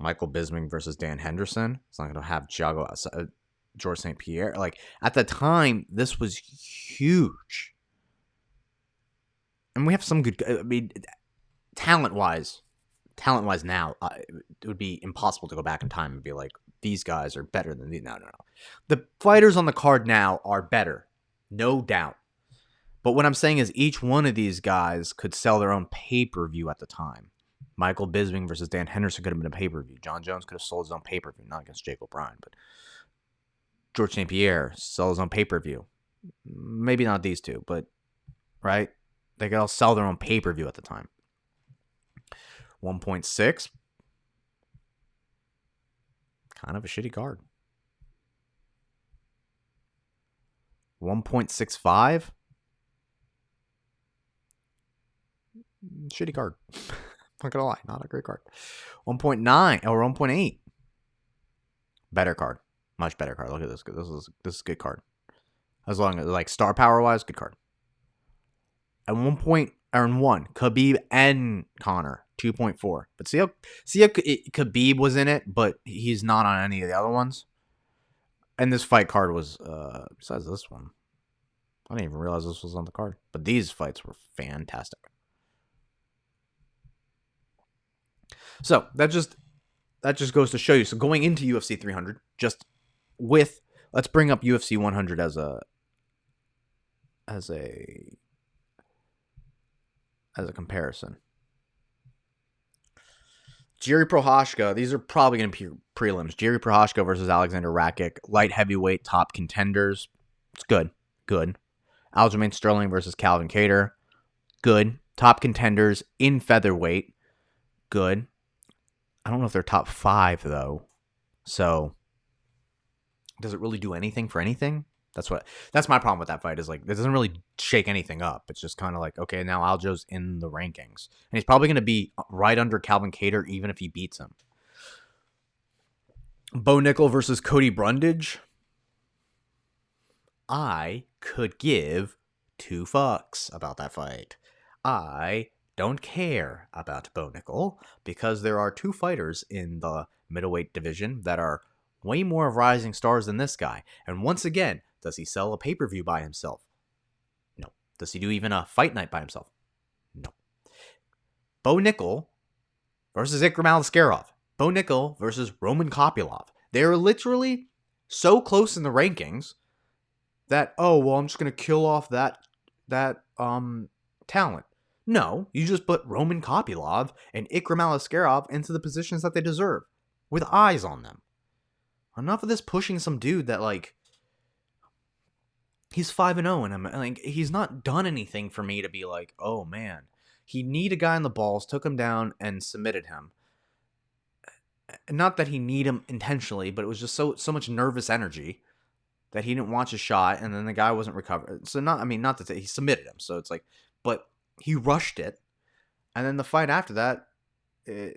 Michael Bisping versus Dan Henderson. It's not going to have George St. Pierre. Like, at the time, this was huge. And we have some good... I mean, talent-wise now, it would be impossible to go back in time and be like, these guys are better than these. No. The fighters on the card now are better. No doubt. But what I'm saying is each one of these guys could sell their own pay-per-view at the time. Michael Bisping versus Dan Henderson could have been a pay-per-view. John Jones could have sold his own pay-per-view, not against Jake O'Brien, but George St. Pierre sold his own pay-per-view. Maybe not these two, but right? They could all sell their own pay-per-view at the time. 1.6. Kind of a shitty card. 1.65. Shitty card. Not gonna lie, not a great card. 1.9 or 1.8. Better card. Much better card. Look at this. This is a good card. As long as, like, star power wise, good card. At 1.1, Khabib and Conor, 2.4. But see how Khabib was in it, but he's not on any of the other ones. And this fight card was, besides this one, I didn't even realize this was on the card. But these fights were fantastic. So that just goes to show you. So going into UFC 300, just with, let's bring up UFC 100 as a comparison. Jiri Prochazka, these are probably going to be prelims. Jiri Prochazka versus Alexander Rakic, light heavyweight top contenders. It's good. Aljamain Sterling versus Calvin Kattar. Good. Top contenders in featherweight. Good. I don't know if they're top 5 though. So does it really do anything for anything? That's my problem with that fight, is like, it doesn't really shake anything up. It's just kind of like, okay, now Aljo's in the rankings. And he's probably going to be right under Calvin Kattar even if he beats him. Bo Nickel versus Cody Brundage. I could give 2 fucks about that fight. I don't care about Bo Nickel because there are 2 fighters in the middleweight division that are way more of rising stars than this guy. And once again, does he sell a pay-per-view by himself? No. Does he do even a fight night by himself? No. Bo Nickel versus Ikram Aliskerov. Bo Nickel versus Roman Kopylov. They're literally so close in the rankings that, oh, well, I'm just going to kill off that talent. No, you just put Roman Kopylov and Ikram Aliskerov into the positions that they deserve with eyes on them. Enough of this pushing some dude that, like, he's 5-0 and I'm like, he's not done anything for me to be like, oh man, he kneed a guy in the balls, took him down and submitted him. Not that he kneed him intentionally, but it was just so much nervous energy that he didn't watch his shot, and then the guy wasn't recovered. So not to say he submitted him. So it's like, but he rushed it, and then the fight after that, it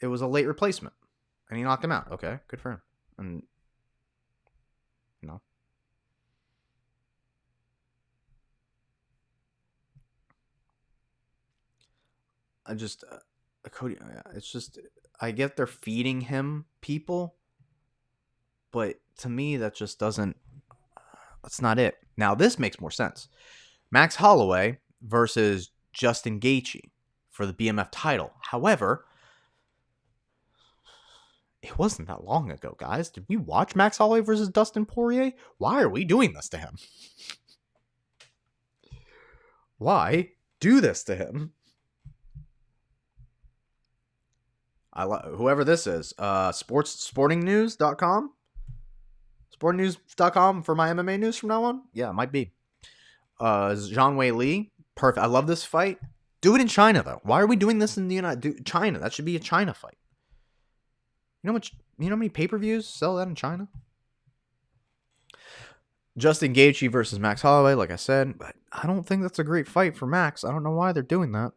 was a late replacement, and he knocked him out. Okay, good for him. And Cody, it's just, I get they're feeding him people, but to me, that just doesn't, that's not it. Now, this makes more sense. Max Holloway versus Justin Gaethje for the BMF title. However, it wasn't that long ago, guys. Did we watch Max Holloway versus Dustin Poirier? Why are we doing this to him? Why do this to him? Whoever this is. Sportingnews.com? Sportingnews.com for my MMA news from now on? Yeah, it might be. Zhang Wei Li. Perfect. I love this fight. Do it in China, though. Why are we doing this in the China? That should be a China fight. You know how many pay-per-views sell that in China? Justin Gaethje versus Max Holloway, like I said, but I don't think that's a great fight for Max. I don't know why they're doing that.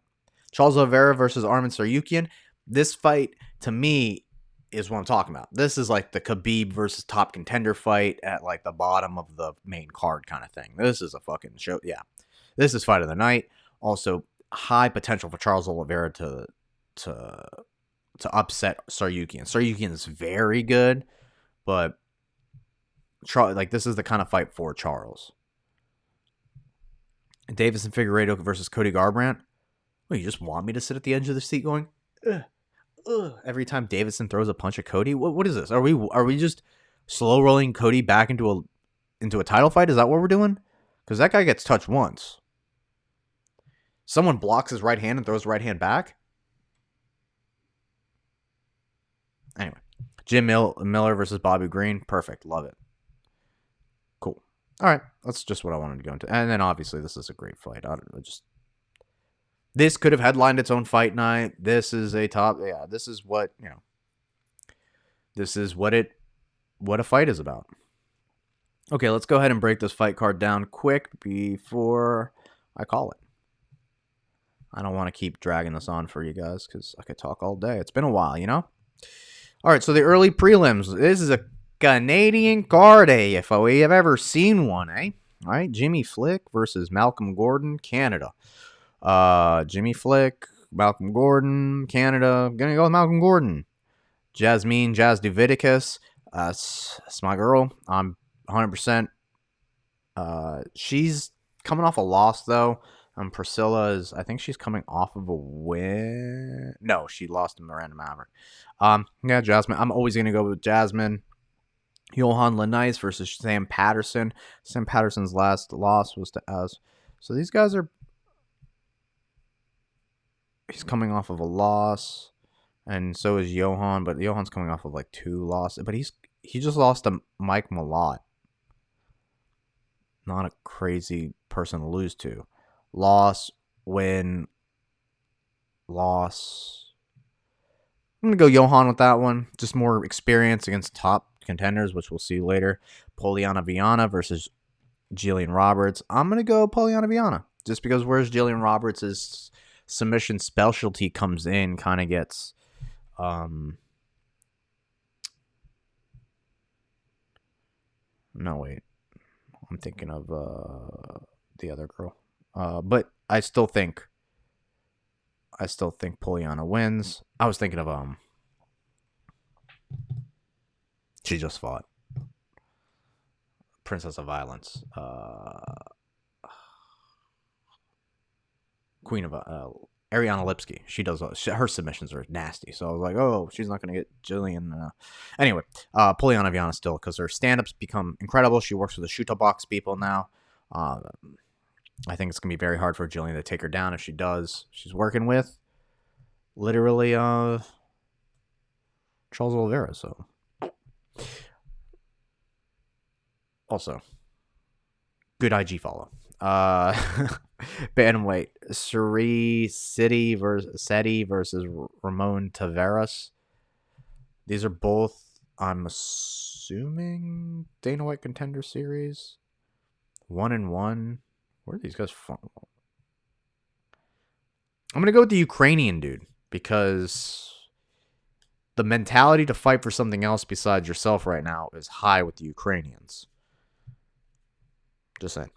Charles Oliveira versus Arman Tsarukyan. This fight, to me, is what I'm talking about. This is like the Khabib versus top contender fight at like the bottom of the main card kind of thing. This is a fucking show. Yeah. This is fight of the night. Also, high potential for Charles Oliveira to upset Tsarukyan. Tsarukyan is very good, but this is the kind of fight for Charles. Davison Figueiredo versus Cody Garbrandt. Well, you just want me to sit at the edge of the seat going, ugh, ugh, every time Davison throws a punch at Cody? What is this? Are we just slow rolling Cody back into a title fight? Is that what we're doing? Because that guy gets touched once. Someone blocks his right hand and throws the right hand back. Anyway, Jim Miller versus Bobby Green. Perfect. Love it. Cool. All right. That's just what I wanted to go into. And then obviously this is a great fight. This could have headlined its own fight night. This is a top. Yeah, this is what, this is what a fight is about. Okay, let's go ahead and break this fight card down quick before I call it. I don't want to keep dragging this on for you guys because I could talk all day. It's been a while, All right, so the early prelims. This is a Canadian card, if we have ever seen one, eh? All right, Jimmy Flick versus Malcolm Gordon, Canada. Jimmy Flick, Malcolm Gordon, Canada. Gonna go with Malcolm Gordon. Jasmine Jasudavicius. That's my girl. I'm 100%. She's coming off a loss, though. I think she's coming off of a win. No, she lost to Miranda Maverick. Yeah, Jasmine. I'm always going to go with Jasmine. Johan Lenice versus Sam Patterson. Sam Patterson's last loss was to us. So these guys are... He's coming off of a loss. And so is Johan. But Johan's coming off of like 2 losses. But he just lost to Mike Malott. Not a crazy person to lose to. Loss, win, loss. I'm going to go Johan with that one. Just more experience against top contenders, which we'll see later. Poliana Viana versus Jillian Roberts. I'm going to go Poliana Viana. Just because whereas Jillian Roberts' submission specialty comes in, kind of gets... No, wait. I'm thinking of the other girl. But I still think Poliana wins. I was thinking of she just fought Princess of Violence, Queen of Ariana Lipsky. She does her submissions are nasty. So I was like, oh, she's not going to get Jillian. Anyway, Poliana Viana still, because her stand-ups become incredible. She works with the Shuto Box people now. I think it's going to be very hard for Jillian to take her down. If she does, she's working with literally Charles Oliveira. So also good IG follow. Bantamweight, Seti versus Ramon Taveras. These are both, I'm assuming, Dana White Contender Series. 1-1. Where are these guys from? I'm going to go with the Ukrainian dude because the mentality to fight for something else besides yourself right now is high with the Ukrainians. Just saying.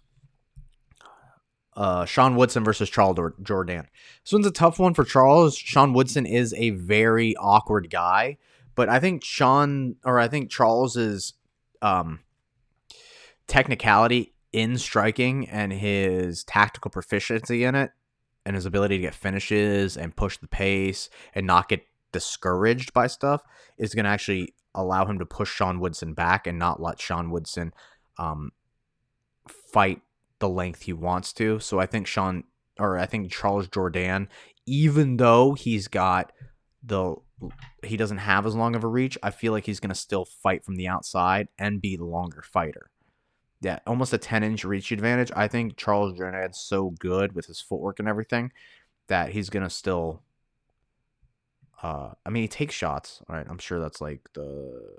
Sean Woodson versus Charles Jourdain. This one's a tough one for Charles. Sean Woodson is a very awkward guy, but I think Charles's technicality in striking and his tactical proficiency in it and his ability to get finishes and push the pace and not get discouraged by stuff is going to actually allow him to push Sean Woodson back and not let Sean Woodson fight the length he wants to. So I think Sean or I think Charles Jourdain, even though he doesn't have as long of a reach, I feel like he's going to still fight from the outside and be the longer fighter. Yeah, almost a 10-inch reach advantage. I think Charles Jourdain's so good with his footwork and everything that he's going to still... I mean, he takes shots. All right, I'm sure that's like the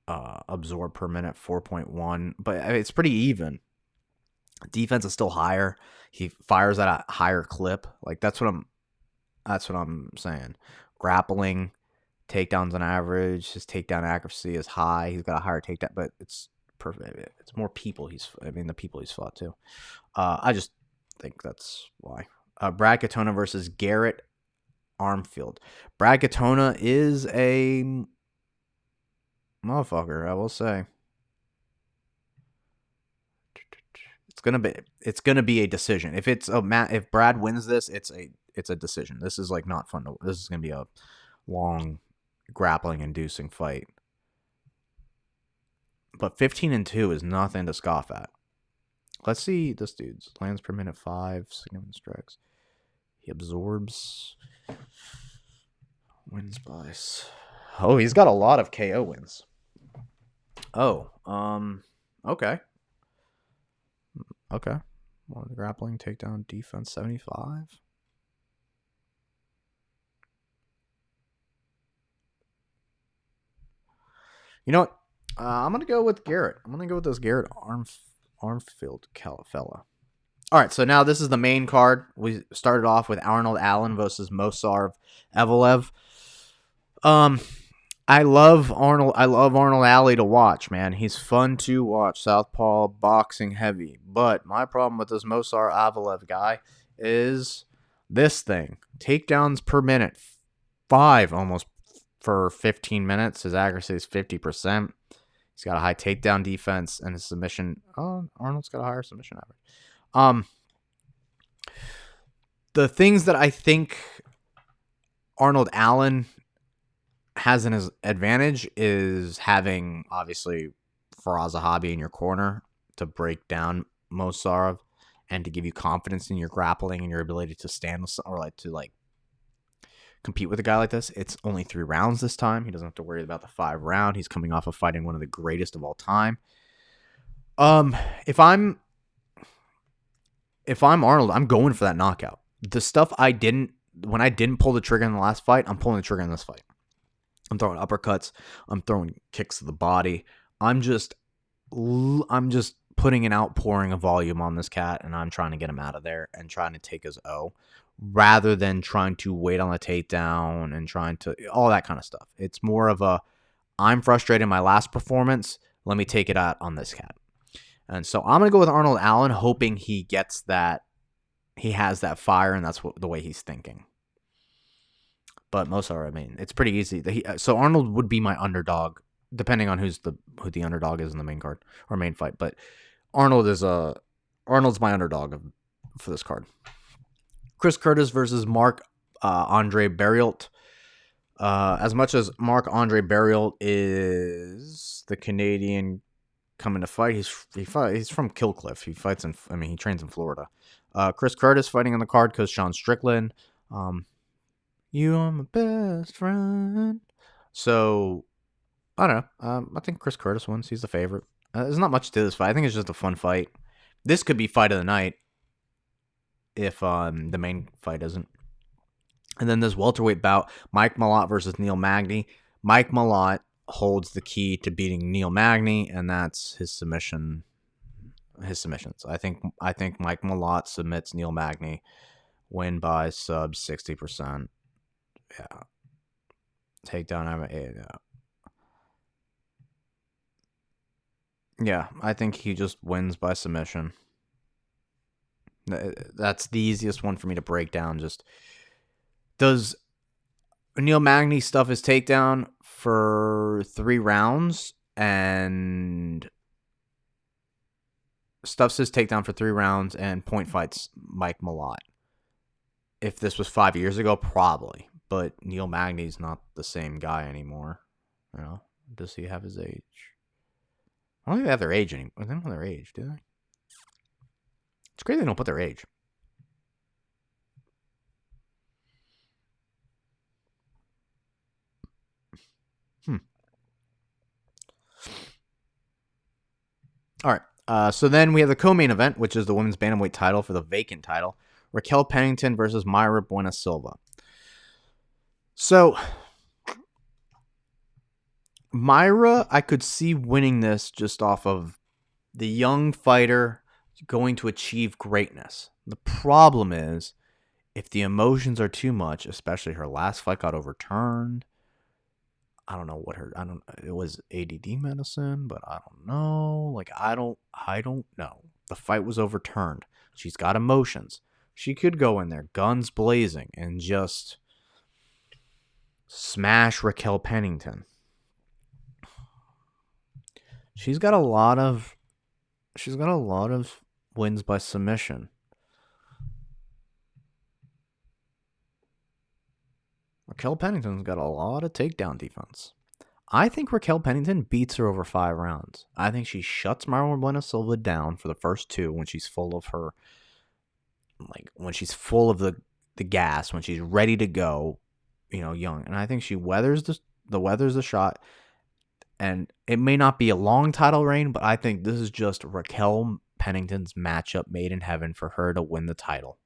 absorb per minute 4.1, but it's pretty even. Defense is still higher. He fires at a higher clip. Like that's what I'm saying. Grappling, takedowns on average, his takedown accuracy is high. He's got a higher takedown, but it's perfect. It's more people the people he's fought too. I just think that's why. Brad Katona versus Garrett Armfield. Brad Katona is a motherfucker, I will say. It's gonna be a decision. If Brad wins this, it's a decision. This is like not fun this is gonna be a long grappling inducing fight. But 15-2 is nothing to scoff at. Let's see this dude's lands per minute 5, significant strikes. He absorbs, wins by. Oh, he's got a lot of KO wins. Oh, okay. Okay. Well, grappling, takedown, defense, 75. You know what? I'm going to go with Garrett. I'm going to go with this Garrett Armfield fella. All right, so now this is the main card. We started off with Arnold Allen versus Movsar Evloev. I love Arnold Alley to watch, man. He's fun to watch. Southpaw, boxing heavy. But my problem with this Movsar Evloev guy is this thing. Takedowns per minute. 5 almost for 15 minutes. His accuracy is 50%. He's got a high takedown defense and his submission. Oh, Arnold's got a higher submission average. The things that I think Arnold Allen has in his advantage is having, obviously, Faraz Zahabi in your corner to break down Movsar and to give you confidence in your grappling and your ability to stand or to compete with a guy like this. It's only 3 rounds this time. He doesn't have to worry about the 5 round. He's coming off of fighting one of the greatest of all time. If I'm Arnold, I'm going for that knockout. The stuff when I didn't pull the trigger in the last fight, I'm pulling the trigger in this fight. I'm throwing uppercuts. I'm throwing kicks to the body. I'm just putting an outpouring of volume on this cat, and I'm trying to get him out of there and trying to take his O, rather than trying to wait on the takedown and trying to all that kind of stuff. It's more of I'm frustrated in my last performance. Let me take it out on this cat. And so I'm going to go with Arnold Allen, hoping he gets that. He has that fire, and that's the way he's thinking. But Movsar, I mean, it's pretty easy. So Arnold would be my underdog, depending on who the underdog is in the main card or main fight. But Arnold's my underdog for this card. Chris Curtis versus Marc-Andre Barriault. As much as Marc-Andre Barriault is the Canadian coming to fight, he's from Killcliff. He trains in Florida. Chris Curtis fighting on the card because Sean Strickland. You are my best friend. So, I don't know. I think Chris Curtis wins. He's the favorite. There's not much to this fight. I think it's just a fun fight. This could be fight of the night if the main fight isn't. And then this welterweight bout, Mike Malott versus Neil Magny. Mike Malott holds the key to beating Neil Magny, and that's his submissions. I think Mike Malott submits Neil Magny, win by sub 60%. Yeah. Takedown. Yeah, I think he just wins by submission. That's the easiest one for me to break down. Just does Neil Magny stuff his takedown for 3 rounds and stuffs his takedown for 3 rounds and point fights Mike Malott. If this was 5 years ago, probably. But Neil Magny's not the same guy anymore. You know, does he have his age? I don't think they have their age anymore. They don't have their age, do they? It's crazy they don't put their age. All right. So then we have the co-main event, which is the women's bantamweight title for the vacant title. Raquel Pennington versus Mayra Bueno Silva. So Mayra, I could see winning this just off of the young fighter going to achieve greatness. The problem is, if the emotions are too much, especially her last fight got overturned. It was ADD medicine, but I don't know. Like, I don't know. The fight was overturned. She's got emotions. She could go in there, guns blazing, and just smash Raquel Pennington. She's got a lot of wins by submission. Raquel Pennington's got a lot of takedown defense. I think Raquel Pennington beats her over 5 rounds. I think she shuts Mayra Bueno Silva down for the first 2 when she's full of her, when she's full of the gas, when she's ready to go, young. And I think she weathers the shot. And it may not be a long title reign, but I think this is just Raquel Pennington's matchup made in heaven for her to win the title.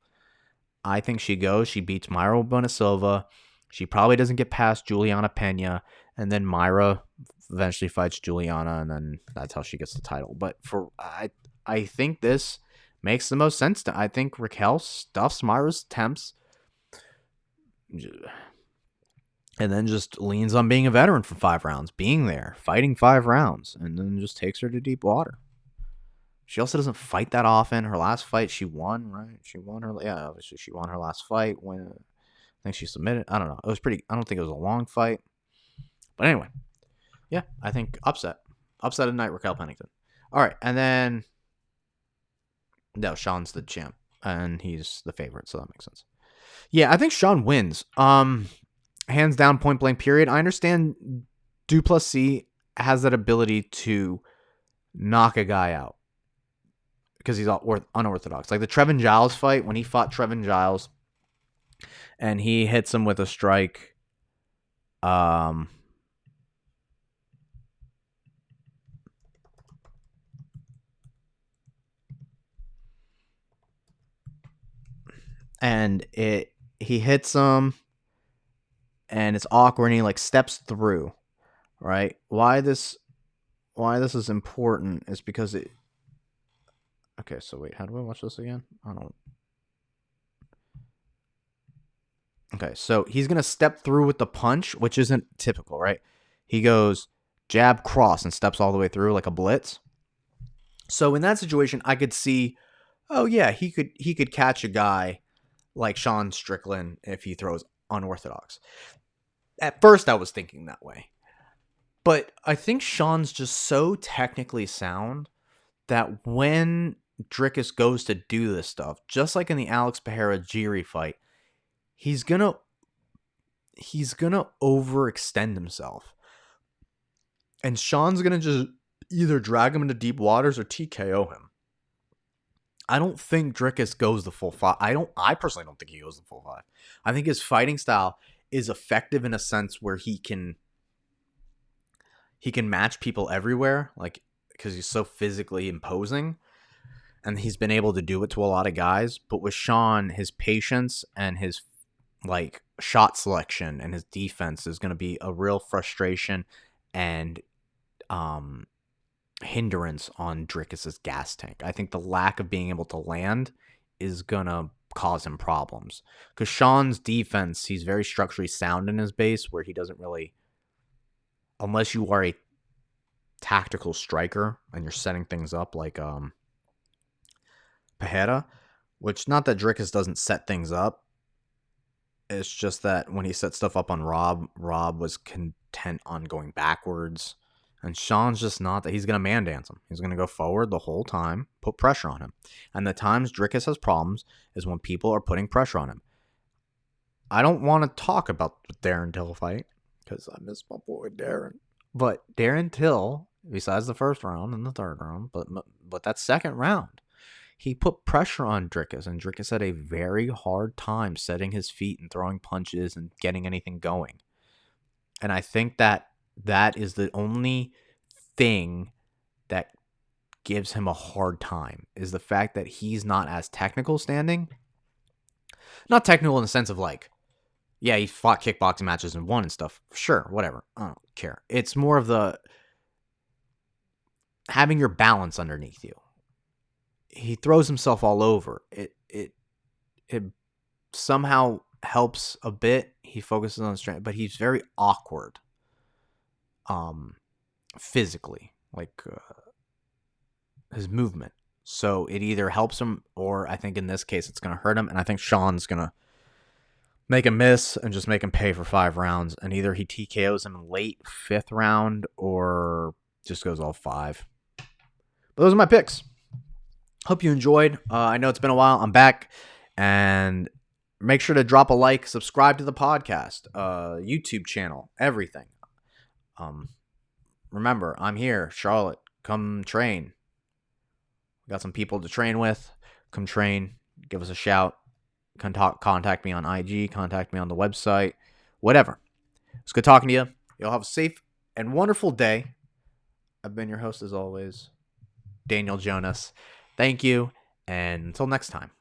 I think she beats Mayra Bueno Silva. She probably doesn't get past Juliana Pena, and then Mayra eventually fights Juliana, and then that's how she gets the title. But I think this makes the most sense. I think Raquel stuffs Mayra's attempts, and then just leans on being a veteran for 5 rounds, being there, fighting 5 rounds, and then just takes her to deep water. She also doesn't fight that often. Her last fight, she won, right? Obviously she won her last fight when I think she submitted. I don't know. It was I don't think it was a long fight. But anyway, yeah, I think upset. Upset of the night, Raquel Pennington. All right, and then no, Sean's the champ, and he's the favorite, so that makes sense. Yeah, I think Sean wins. Hands down, point blank, period. I understand Du Plessis has that ability to knock a guy out because he's unorthodox. Like the Trevin Giles fight, when he fought Trevin Giles and he hits him with a strike. And he hits him and it's awkward and he steps through, right? Why this is important is because it. Okay, so wait, how do I watch this again? I don't. Okay, so he's going to step through with the punch, which isn't typical, right? He goes jab, cross, and steps all the way through like a blitz. So in that situation, I could see, oh yeah, he could catch a guy like Sean Strickland if he throws unorthodox. At first, I was thinking that way. But I think Sean's just so technically sound that when Dricus goes to do this stuff, just like in the Alex Pereira-Jiri fight, he's gonna overextend himself. And Sean's gonna just either drag him into deep waters or TKO him. I don't think Dricus goes the full 5. I personally don't think he goes the full 5. I think his fighting style is effective in a sense where he can match people everywhere, because he's so physically imposing, and he's been able to do it to a lot of guys. But with Sean, his patience and his shot selection and his defense is going to be a real frustration and hindrance on Dricus's gas tank. I think the lack of being able to land is going to cause him problems, because Sean's defense, he's very structurally sound in his base, where he doesn't really, unless you are a tactical striker and you're setting things up like Pereira, which not that Dricus doesn't set things up. It's just that when he set stuff up on Rob was content on going backwards. And Sean's just not that. He's going to man dance him. He's going to go forward the whole time, put pressure on him. And the times Dricus has problems is when people are putting pressure on him. I don't want to talk about the Darren Till fight because I miss my boy Darren. But Darren Till, besides the first round and the third round, but that second round, he put pressure on Dricus, and Dricus had a very hard time setting his feet and throwing punches and getting anything going. And I think that is the only thing that gives him a hard time, is the fact that he's not as technical standing. Not technical in the sense of like, yeah, he fought kickboxing matches and won and stuff. Sure, whatever. I don't care. It's more of the having your balance underneath you. He throws himself all over. It somehow helps a bit. He focuses on strength, but he's very awkward. Physically, like his movement. So it either helps him, or I think in this case it's going to hurt him. And I think Sean's going to make him miss and just make him pay for 5 rounds. And either he TKOs him late 5th round or just goes all 5. But those are my picks. Hope you enjoyed. I know it's been a while. I'm back. And make sure to drop a like, subscribe to the podcast, YouTube channel, everything. Remember, I'm here, Charlotte. Come train. We got some people to train with. Come train. Give us a shout. Contact me on IG. Contact me on the website. Whatever. It's good talking to you. You'll have a safe and wonderful day. I've been your host as always, Daniel Jonas. Thank you, and until next time.